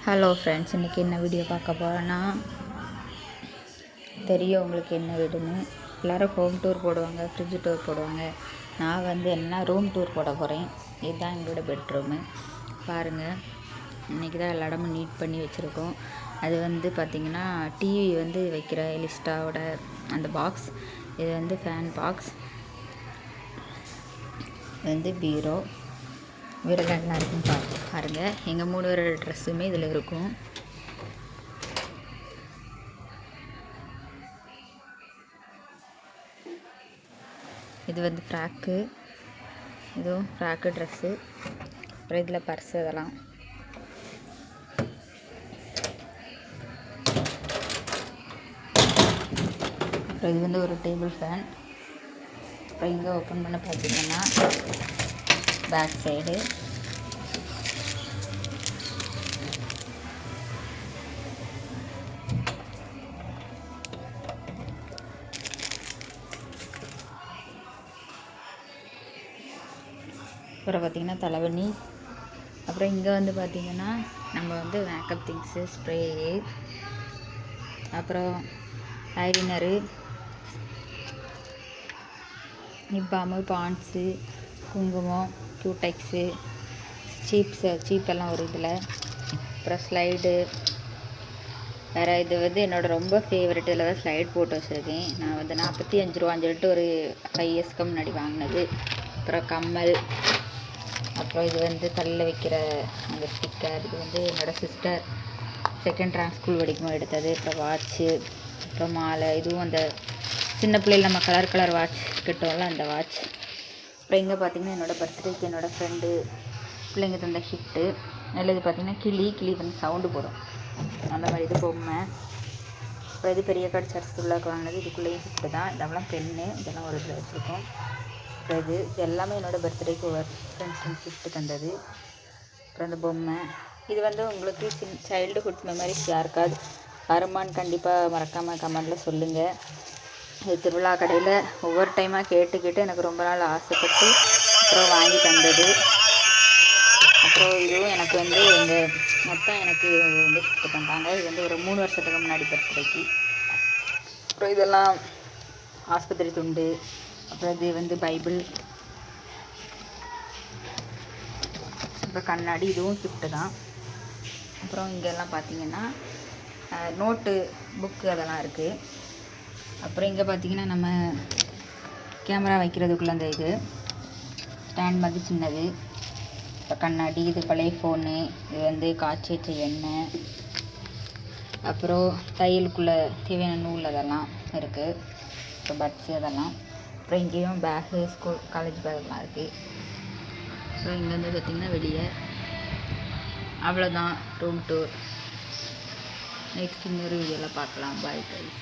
Hello friends, இன்றைக்கி என்ன video பார்க்க போகிறேன்னா, தெரியும் உங்களுக்கு என்ன வீடுன்னு. எல்லோரும் ஹோம் டூர் போடுவாங்க, ஃப்ரிட்ஜ் டூர் போடுவாங்க. நான் என்ன ரூம் டூர் போட போகிறேன். இதுதான் எங்களோட பெட்ரூமு. பாருங்கள், இன்றைக்கி தான் எல்லா இடமும் நீட் பண்ணி வச்சுருக்கோம். அது பார்த்திங்கன்னா டிவி வைக்கிற எலிஸ்டாவோட அந்த பாக்ஸ். இது ஃபேன் பாக்ஸ். பீரோ வீரெல்லாம் என்ன இருக்குன்னு பாருங்கள். எங்கள் 3 பேரோட ட்ரெஸ்ஸுமே இதில் இருக்கும். இது ஃப்ராக்கு, இதுவும் ஃப்ராக்கு ட்ரெஸ்ஸு. அப்புறம் இதில் பர்ஸு, இதெல்லாம். அப்புறம் இது ஒரு டேபிள் ஃபேன். அப்புறம் இங்கே ஓப்பன் பண்ண பார்த்தீங்கன்னா பேக் சைடு அப்புறம் பார்த்திங்கன்னா தலைவணி. அப்புறம் இங்கே பார்த்திங்கன்னா நம்ம மேக்கப் திங்ஸு, ஸ்ப்ரே, அப்புறம் ஐலினரு, நிப்பாமு, பான்ஸு, குங்குமம், க்யூடெக்ஸு, சீப்பெல்லாம் ஒரு இதில். அப்புறம் ஸ்லைடு வேறு. இது என்னோடய ரொம்ப ஃபேவரெட். இதில் தான் ஸ்லைட் போட்டு வச்சுருக்கேன். நான் 45 ரூபான்னு சொல்லிட்டு ஒரு 5 இயர்ஸ்க்கு முன்னாடி வாங்கினது. அப்புறம் கம்மல். அப்புறம் இது கல்லில் வைக்கிற அந்த ஸ்டிக்கர். இது என்னோடய சிஸ்டர் செகண்ட் ரேங்க் ஸ்கூல் படிக்கும்போது எடுத்தது. அப்புறம் வாட்ச்சு, அப்புறம் மாலை. இதுவும் அந்த சின்ன பிள்ளைகள் நம்ம கலர் வாட்ச் கிட்டோம்ல, அந்த வாட்ச். அப்புறம் இங்கே பார்த்திங்கன்னா என்னோடய பர்த்டேக்கு என்னோடய ஃப்ரெண்டு பிள்ளைங்க தந்த ஷிஃப்ட்டு. நல்லது பார்த்திங்கன்னா கிளி சவுண்டு போடும், அந்த மாதிரி. இது பொம்மை. அப்புறம் இது பெரிய கடை சர்ச்சுள்ளாக்கு வாங்கினது. இதுக்குள்ளேயும் ஷிஃப்ட்டு தான். இதெல்லாம் பெண்ணு, இதெல்லாம் ஒரு இதில் வச்சுருக்கோம். அப்புறம் இது எல்லாமே என்னோடய பர்த்டேக்கு ஒரு ஃப்ரெண்ட்ஸ் ஷிஃப்ட்டு தந்தது. அப்புறம் இந்த பொம்மை. இது உங்களுக்கு சைல்டுஹுட் மெமரிஸ் யாருக்காவது வருமானு கண்டிப்பாக மறக்காமல் கமெண்டில் சொல்லுங்கள். இது திருவிழா கடையில் ஒவ்வொரு டைமாக கேட்டு எனக்கு ரொம்ப நாள் ஆசைப்பட்டு அப்புறம் வாங்கி தந்தது. அப்புறம் இதுவும் எனக்கு எங்கள் மொத்தம் எனக்கு ஷிஃப்ட் பண்ணுறாங்க. இது ஒரு 3 வருஷத்துக்கு முன்னாடி பர்த்டேக்கு. அப்புறம் இதெல்லாம் ஆஸ்பத்திரி துண்டு. அப்புறம் இது பைபிள். அப்புறம் கண்ணாடி. இதுவும் ஷிஃப்ட்டு தான். அப்புறம் இங்கெல்லாம் பார்த்திங்கன்னா நோட்டு, புக்கு அதெல்லாம் இருக்குது. அப்புறம் இங்கே பார்த்திங்கன்னா நம்ம கேமரா வைக்கிறதுக்குள்ளே அந்த இது ஸ்டாண்ட் மாதிரி சின்னது. அப்புறம் கண்ணாடி. இது பழைய ஃபோனு. இது காய்ச்சி எண்ணெய். அப்புறம் தையலுக்குள்ளே தேவையான நூல் அதெல்லாம் இருக்குது. அப்புறம் பட்ஸு அதெல்லாம். அப்புறம் இங்கேயும் பேகு, ஸ்கூல் காலேஜ் பேக்லாம் இருக்குது. அப்புறம் இங்கே பார்த்திங்கன்னா வெளியே. அவ்வளோதான் ரூம் டூர். நெக்ஸ்ட் இன்னொரு வீடியோவில் பார்க்கலாம். Bye guys.